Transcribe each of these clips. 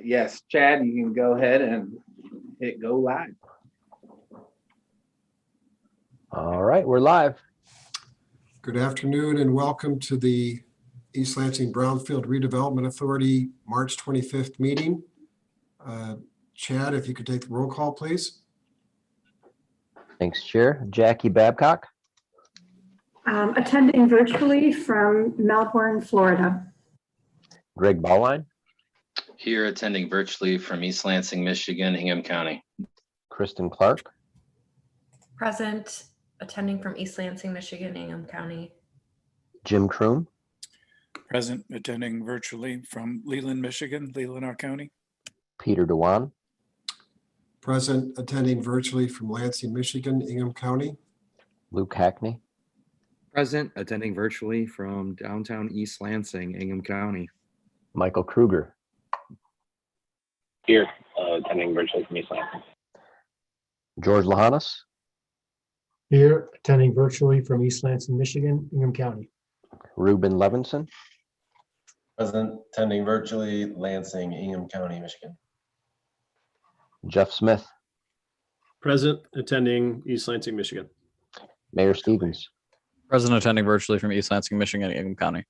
Yes, Chad, you can go ahead and hit go live. All right, we're live. Good afternoon and welcome to the East Lansing Brownfield Redevelopment Authority March 25th meeting. Chad, if you could take the roll call, please. Thanks, Chair. Jackie Babcock. Attending virtually from Melbourne, Florida. Greg Bauline. Here attending virtually from East Lansing, Michigan, Hingham County. Kristen Clark. Present, attending from East Lansing, Michigan, Hingham County. Jim Kroom. Present, attending virtually from Leland, Michigan, Leelanau County. Peter Dewan. Present, attending virtually from Lansing, Michigan, Ingham County. Luke Hackney. Present, attending virtually from downtown East Lansing, Ingham County. Michael Kruger. Here, attending virtually from East Lansing. George Lahanas. Here, attending virtually from East Lansing, Michigan, Ingham County. Ruben Levinson. Present, attending virtually, Lansing, Ingham County, Michigan. Jeff Smith. Present, attending East Lansing, Michigan. Mayor Stevens. Present, attending virtually from East Lansing, Michigan, Ingham County.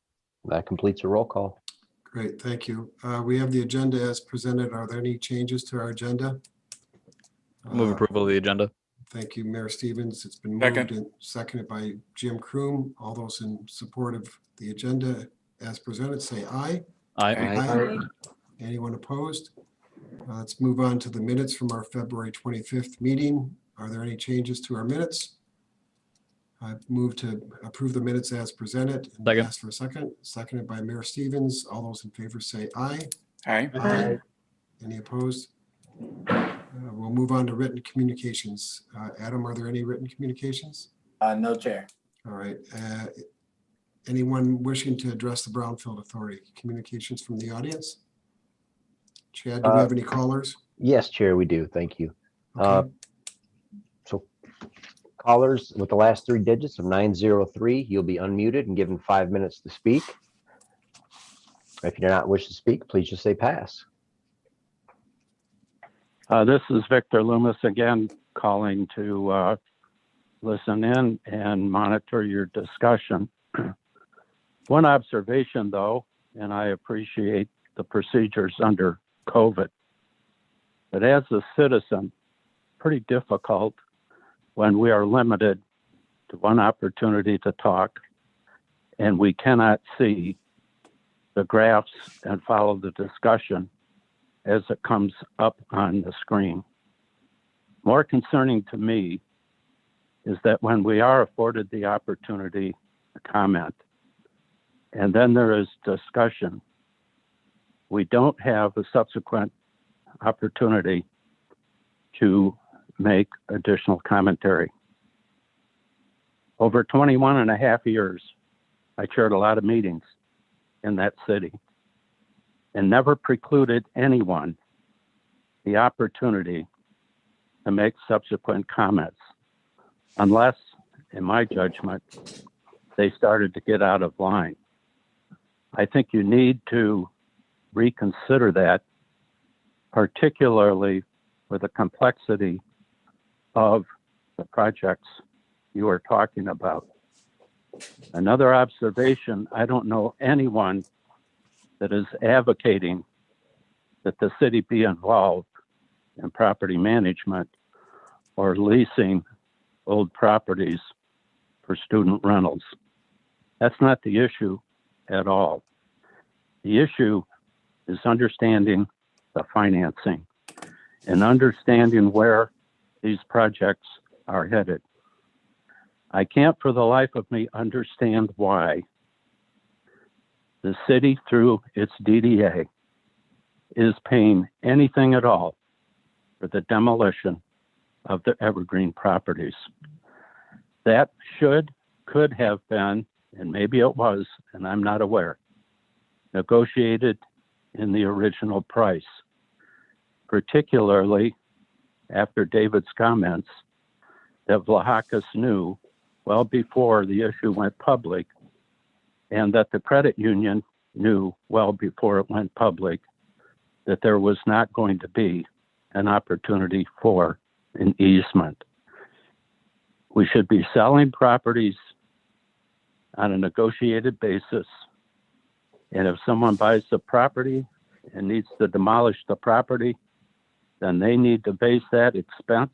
That completes a roll call. Great, thank you. We have the agenda as presented. Are there any changes to our agenda? Move approval of the agenda. Thank you, Mayor Stevens. It's been Second. moved and seconded by Jim Kroom. All those in support of the agenda as presented, say aye. Aye. Aye. Anyone opposed? Let's move on to the minutes from our February 25th meeting. Are there any changes to our minutes? I move to approve the minutes as presented. And Second. ask for a second. Seconded by Mayor Stevens. All those in favor say aye. Aye. Aye. Any opposed? We'll move on to written communications. Adam, are there any written communications? No, Chair. All right. Anyone wishing to address the Brownfield Authority? Communications from the audience? Chad, do we have any callers? Yes, Chair, we do. Thank you. Okay. So callers with the last three digits of 903, you'll be unmuted and given 5 minutes to speak. If you do not wish to speak, please just say pass. This is Victor Loomis again, calling to listen in and monitor your discussion. One observation, though, and I appreciate the procedures under COVID, but as a citizen, pretty difficult when we are limited to one opportunity to talk and we cannot see the graphs and follow the discussion as it comes up on the screen. More concerning to me is that when we are afforded the opportunity to comment, and then there is discussion, we don't have a subsequent opportunity to make additional commentary. Over 21 and a half years, I chaired a lot of meetings in that city and never precluded anyone the opportunity to make subsequent comments, unless, in my judgment, they started to get out of line. I think you need to reconsider that, particularly with the complexity of the projects you are talking about. Another observation, I don't know anyone that is advocating that the city be involved in property management or leasing old properties for student rentals. That's not the issue at all. The issue is understanding the financing and understanding where these projects are headed. I can't for the life of me understand why the city, through its DDA, is paying anything at all for the demolition of the evergreen properties. That could have been, and maybe it was, and I'm not aware, negotiated in the original price, particularly after David's comments that Vlahakis knew well before the issue went public, and that the credit union knew well before it went public, that there was not going to be an opportunity for an easement. We should be selling properties on a negotiated basis. And if someone buys the property and needs to demolish the property, then they need to base that expense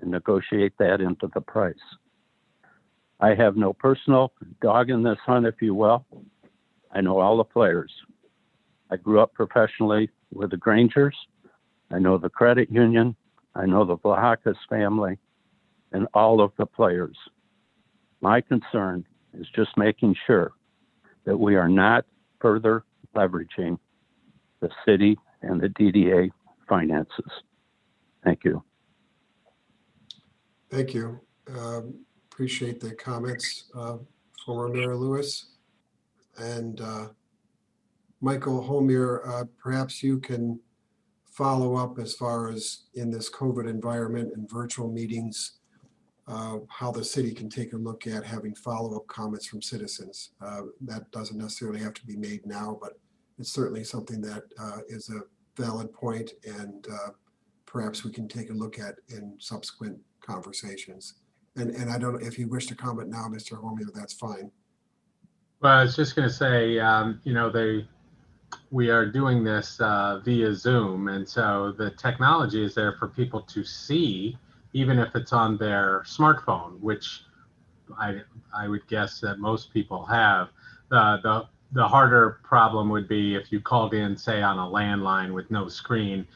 and negotiate that into the price. I have no personal dog in this hunt, if you will. I know all the players. I grew up professionally with the Grangers. I know the credit union. I know the Vlahakis family and all of the players. My concern is just making sure that we are not further leveraging the city and the DDA finances. Thank you. Thank you. Appreciate the comments, former Mayor Lewis. And Michael Holmier, perhaps you can follow up as far as in this COVID environment and virtual meetings, how the city can take a look at having follow-up comments from citizens. That doesn't necessarily have to be made now, but it's certainly something that is a valid point, and perhaps we can take a look at in subsequent conversations. And I don't know if you wish to comment now, Mr. Holmier, that's fine. Well, I was just going to say, we are doing this via Zoom, and so the technology is there for people to see, even if it's on their smartphone, which I would guess that most people have. The harder problem would be if you called in, say, on a landline with no screen,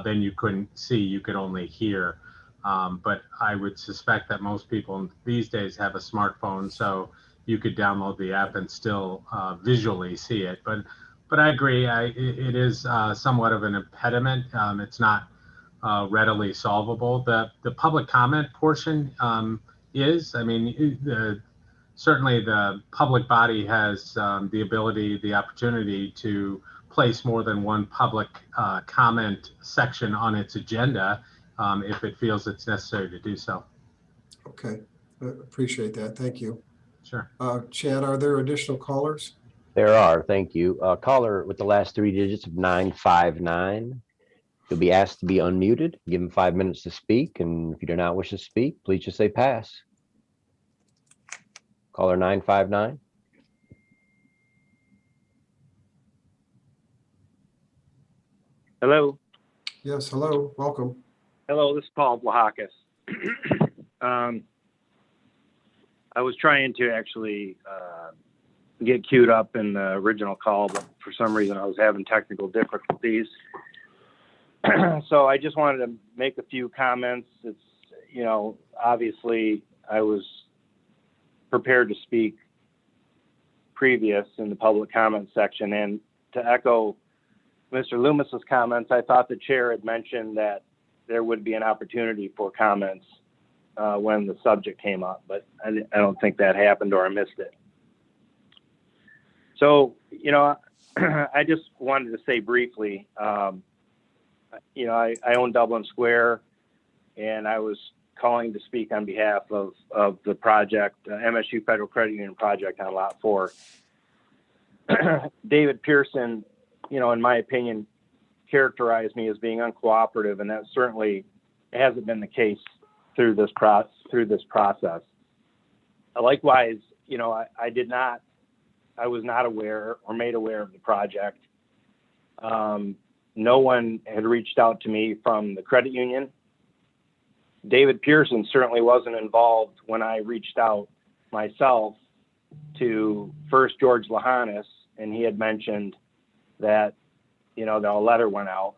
then you couldn't see, you could only hear. But I would suspect that most people these days have a smartphone, so you could download the app and still visually see it. But I agree, it is somewhat of an impediment. It's not readily solvable. The public comment portion is, I mean, certainly the public body has the ability, the opportunity to place more than one public comment section on its agenda if it feels it's necessary to do so. Okay, appreciate that. Thank you. Sure. Chad, are there additional callers? There are, thank you. Caller with the last three digits of 959. You'll be asked to be unmuted. Give him 5 minutes to speak, and if you do not wish to speak, please just say pass. Caller 959. Hello. Yes, hello, welcome. Hello, this is Paul Vlahakis. I was trying to actually get queued up in the original call, but for some reason I was having technical difficulties. So I just wanted to make a few comments. It's, obviously I was prepared to speak previous in the public comment section, and to echo Mr. Loomis's comments, I thought the chair had mentioned that there would be an opportunity for comments when the subject came up, but I don't think that happened, or I missed it. So, I just wanted to say briefly, I own Dublin Square, and I was calling to speak on behalf of the project, MSU Federal Credit Union project on Lot 4. David Pearson, in my opinion, characterized me as being uncooperative, and that certainly hasn't been the case through this process. Likewise, I was not aware or made aware of the project. No one had reached out to me from the credit union. David Pearson certainly wasn't involved when I reached out myself to first George Lahanis, and he had mentioned that, the letter went out,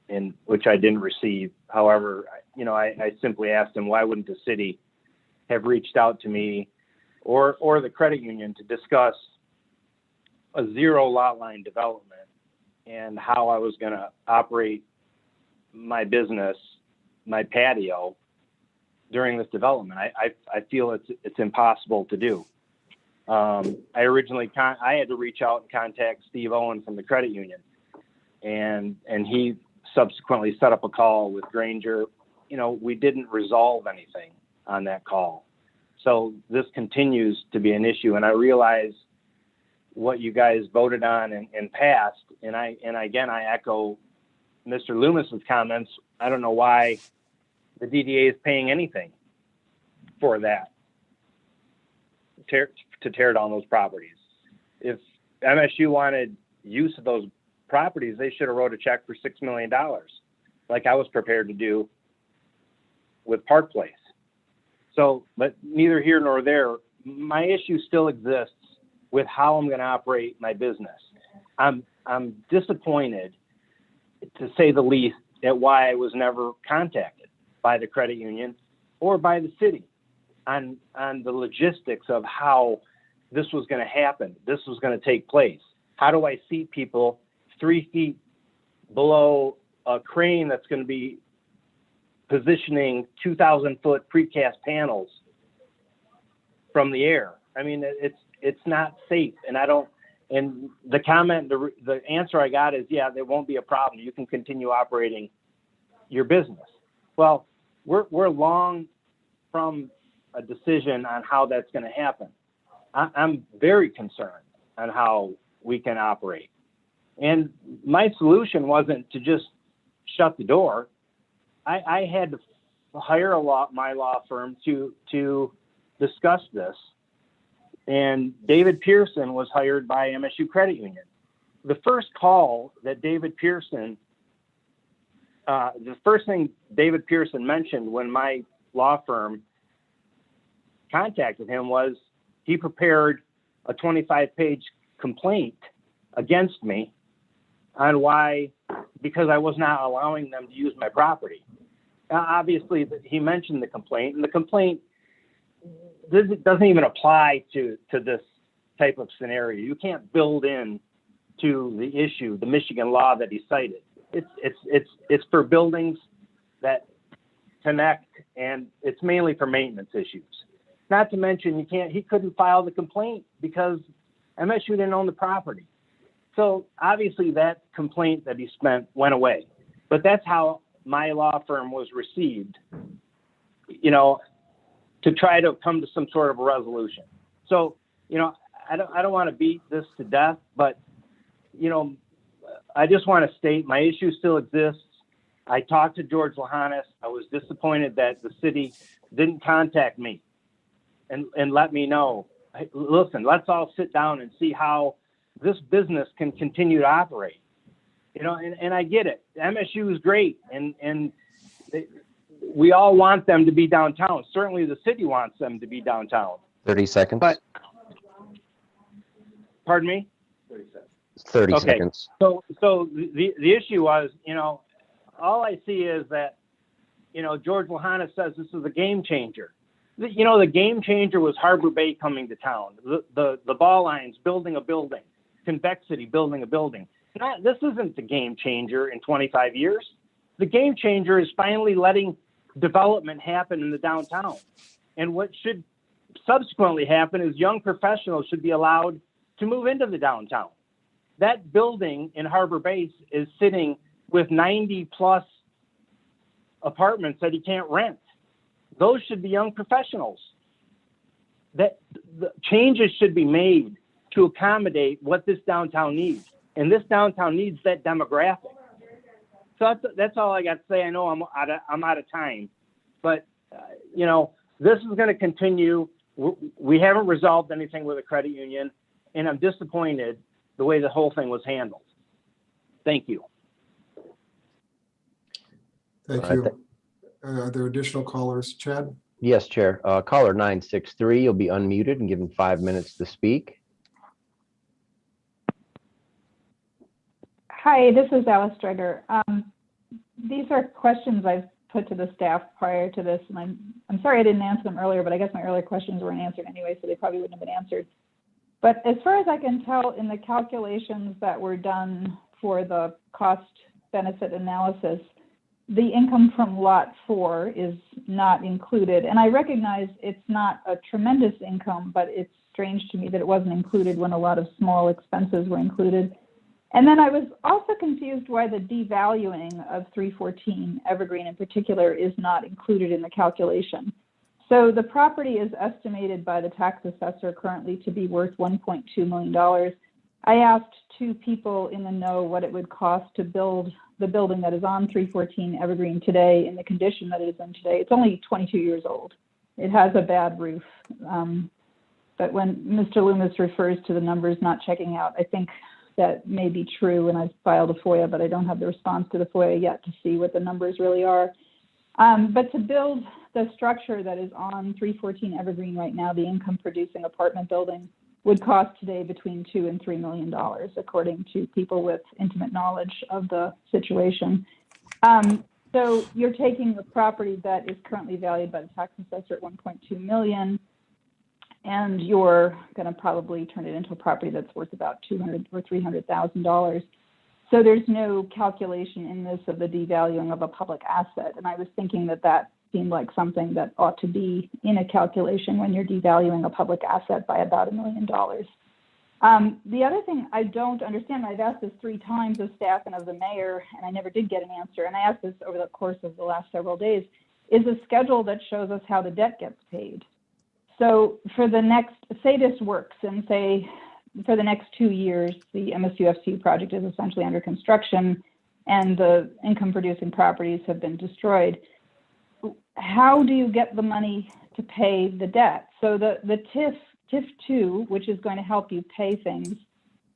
in which I didn't receive. However, I simply asked him, why wouldn't the city have reached out to me or the credit union to discuss a zero lot line development and how I was going to operate my business, my patio, during this development. I feel it's impossible to do. I had to reach out and contact Steve Owen from the credit union, and he subsequently set up a call with Granger. We didn't resolve anything on that call. So this continues to be an issue, and I realize what you guys voted on and passed. And again, I echo Mr. Loomis's comments. I don't know why the DDA is paying anything for that, to tear down those properties. If MSU wanted use of those properties, they should have wrote a check for $6 million, like I was prepared to do with Park Place. So, but neither here nor there, my issue still exists with how I'm going to operate my business. I'm disappointed, to say the least, at why I was never contacted by the credit union or by the city on the logistics of how this was going to happen, this was going to take place. How do I seat people 3 feet below a crane that's going to be positioning 2,000-foot precast panels from the air? I mean, it's not safe, and I don't. And the comment, the answer I got is, yeah, there won't be a problem. You can continue operating your business. Well, we're long from a decision on how that's going to happen. I'm very concerned on how we can operate. And my solution wasn't to just shut the door. I had to hire my law firm to discuss this. And David Pearson was hired by MSU Credit Union. The first call that David Pearson, the first thing David Pearson mentioned when my law firm contacted him was he prepared a 25-page complaint against me on why, because I was not allowing them to use my property. Now, obviously, he mentioned the complaint, and the complaint doesn't even apply to this type of scenario. You can't build in to the issue the Michigan law that he cited. It's for buildings that connect, and it's mainly for maintenance issues. Not to mention, he couldn't file the complaint because MSU didn't own the property. So obviously that complaint that he spent went away. But that's how my law firm was received, to try to come to some sort of a resolution. So, I don't want to beat this to death, but, I just want to state my issue still exists. I talked to George Lahanis. I was disappointed that the city didn't contact me and let me know, hey, listen, let's all sit down and see how this business can continue to operate. And I get it. MSU is great, and we all want them to be downtown. Certainly the city wants them to be downtown. 30 seconds. But, pardon me? 30 seconds. 30 okay. seconds. So the issue was, all I see is that, George Lahanis says this is a game changer. The game changer was Harbor Bay coming to town. The ball lines, building a building. Convexity, building a building. This isn't the game changer in 25 years. The game changer is finally letting development happen in the downtown. And what should subsequently happen is young professionals should be allowed to move into the downtown. That building in Harbor Bay is sitting with 90 plus apartments that he can't rent. Those should be young professionals. That the changes should be made to accommodate what this downtown needs. And this downtown needs that demographic. So that's all I got to say. I know I'm out of time, but this is going to continue. We haven't resolved anything with the credit union, and I'm disappointed the way the whole thing was handled. Thank you. Thank you. Are there additional callers, Chad? Yes, Chair. Caller 963, you'll be unmuted and given 5 minutes to speak. Hi, this is Alice Dreger. These are questions I've put to the staff prior to this, and I'm sorry I didn't answer them earlier, but I guess my earlier questions weren't answered anyway, so they probably wouldn't have been answered. But as far as I can tell, in the calculations that were done for the cost-benefit analysis, the income from Lot 4 is not included. And I recognize it's not a tremendous income, but it's strange to me that it wasn't included when a lot of small expenses were included. And then I was also confused why the devaluing of 314 Evergreen in particular is not included in the calculation. So the property is estimated by the tax assessor currently to be worth $1.2 million. I asked two people in the know what it would cost to build the building that is on 314 Evergreen today in the condition that it is in today. It's only 22 years old. It has a bad roof. But when Mr. Loomis refers to the numbers not checking out, I think that may be true, and I've filed a FOIA, but I don't have the response to the FOIA yet to see what the numbers really are. But to build the structure that is on 314 Evergreen right now, the income-producing apartment building, would cost today between $2 and $3 million, according to people with intimate knowledge of the situation. So you're taking the property that is currently valued by the tax assessor at $1.2 million, and you're going to probably turn it into a property that's worth about $200,000 or $300,000. So there's no calculation in this of the devaluing of a public asset. And I was thinking that that seemed like something that ought to be in a calculation when you're devaluing a public asset by about $1 million. The other thing I don't understand, I've asked this 3 times of staff and of the mayor, and I never did get an answer, and I asked this over the course of the last several days, is a schedule that shows us how the debt gets paid. So for the next, say this works, and say for the next 2 years, the MSUFC project is essentially under construction and the income producing properties have been destroyed. How do you get the money to pay the debt? So the TIF 2, which is going to help you pay things,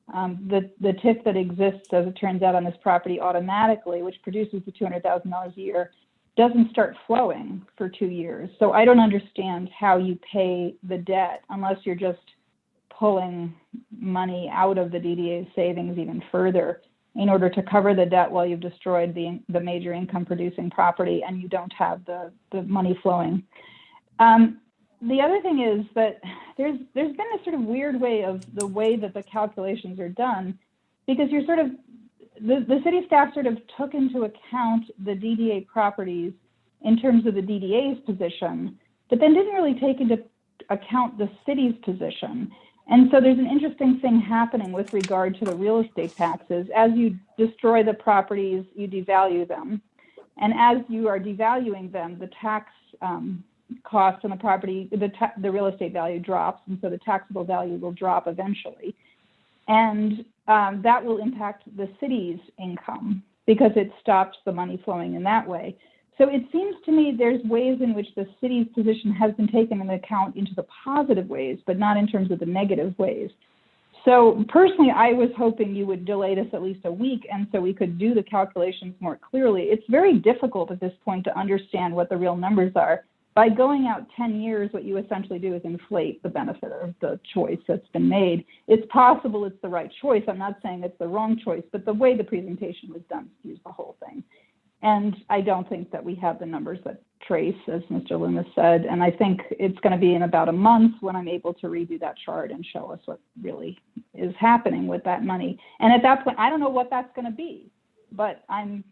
the TIF that exists, as it turns out, on this property automatically, which produces the $200,000 a year, doesn't start flowing for 2 years. So I don't understand how you pay the debt unless you're just pulling money out of the DDA's savings even further in order to cover the debt while you've destroyed the major income producing property and you don't have the money flowing. The other thing is that there's been a sort of weird way of the way that the calculations are done, because you're sort of, the city staff sort of took into account the DDA properties in terms of the DDA's position, but then didn't really take into account the city's position. And so there's an interesting thing happening with regard to the real estate taxes. As you destroy the properties, you devalue them. And as you are devaluing them, the tax cost on the property, the real estate value drops, and so the taxable value will drop eventually. And that will impact the city's income because it stops the money flowing in that way. So it seems to me there's ways in which the city's position has been taken into account into the positive ways, but not in terms of the negative ways. So personally, I was hoping you would delay this at least a week, and so we could do the calculations more clearly. It's very difficult at this point to understand what the real numbers are. By going out 10 years, what you essentially do is inflate the benefit of the choice that's been made. It's possible it's the right choice. I'm not saying it's the wrong choice, but the way the presentation was done skews the whole thing. And I don't think that we have the numbers that trace, as Mr. Loomis said. And I think it's going to be in about a month when I'm able to redo that chart and show us what really is happening with that money. And at that point, I don't know what that's going to be, but I'm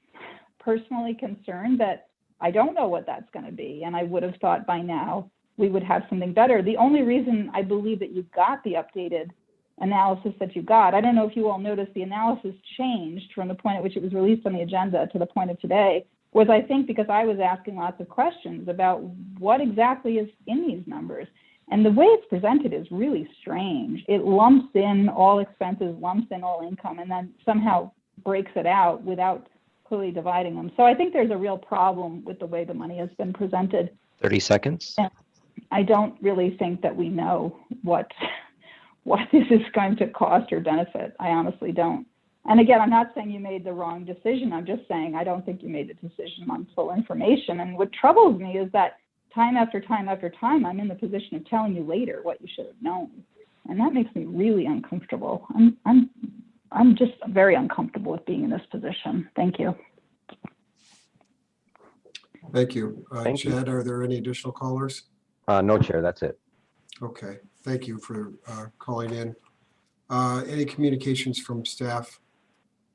personally concerned that I don't know what that's going to be. And I would have thought by now we would have something better. The only reason I believe that you got the updated analysis that you got, I don't know if you all noticed, the analysis changed from the point at which it was released on the agenda to the point of today, was I think because I was asking lots of questions about what exactly is in these numbers. And the way it's presented is really strange. It lumps in all expenses, lumps in all income, and then somehow breaks it out without clearly dividing them. So I think there's a real problem with the way the money has been presented. 30 seconds. And I don't really think that we know what this is going to cost or benefit. I honestly don't. And again, I'm not saying you made the wrong decision. I'm just saying I don't think you made the decision on full information. And what troubles me is that time after time after time, I'm in the position of telling you later what you should have known. And that makes me really uncomfortable. I'm just very uncomfortable with being in this position. Thank you. Thank you. Thank you. Chad, are there any additional callers? No, Chair, that's it. Okay, thank you for calling in. Any communications from staff?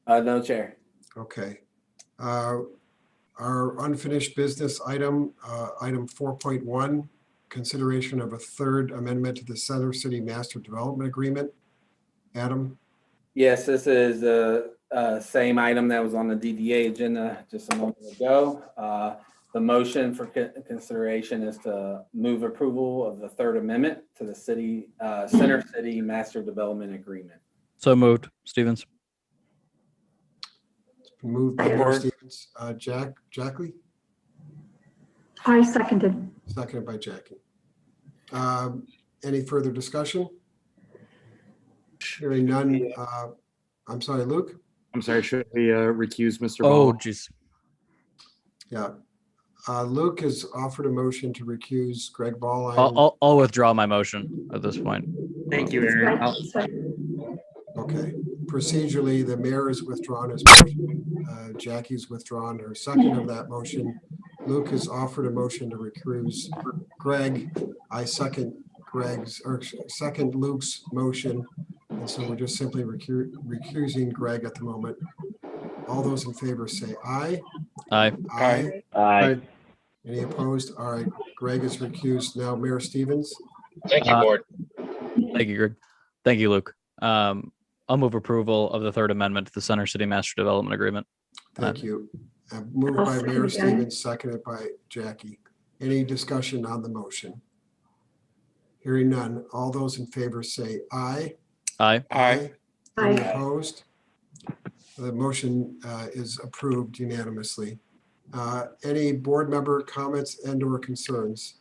No, Chair. Okay. Our unfinished business item, item 4.1, consideration of a third amendment to the Center City Master Development Agreement. Adam? Yes, this is the same item that was on the DDA agenda just a moment ago. The motion for consideration is to move approval of the Third Amendment to the Center City Master Development Agreement. So moved. Stevens. Moved by Mayor Support. Stevens. Jackie, I seconded. seconded by Jackie. Any further discussion? Hearing none. I'm sorry, Luke? I'm sorry, should we recuse Mr. Oh, Ball? jeez. Yeah. Luke has offered a motion to recuse Greg Ball. I'll withdraw my motion at this point. Thank you, Aaron. Okay. Procedurally, the mayor has withdrawn his motion. Jackie's withdrawn her second of that motion. Luke has offered a motion to recuse Greg. I second Luke's motion. And so we're just simply recusing Greg at the moment. All those in favor say aye. Aye. Aye. Aye. Any opposed? All right, Greg is recused. Now Mayor Stevens. Thank you, board. Thank you, Greg. Thank you, Luke. I'll move approval of the Third Amendment to the Center City Master Development Agreement. Thank you. Moved I'll by second Mayor again. Stevens, seconded by Jackie. Any discussion on the motion? Hearing none. All those in favor say aye. Aye. Aye. Any Aye. opposed? The motion is approved unanimously. Any board member comments and/or concerns?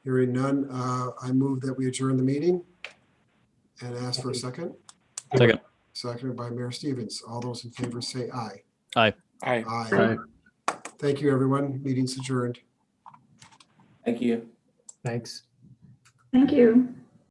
Hearing none, I move that we adjourn the meeting and ask for a second. Second. Seconded by Mayor Stevens. All those in favor say aye. Aye. Aye. Aye. Thank you, everyone. Meeting's adjourned. Thank you. Thanks. Thank you.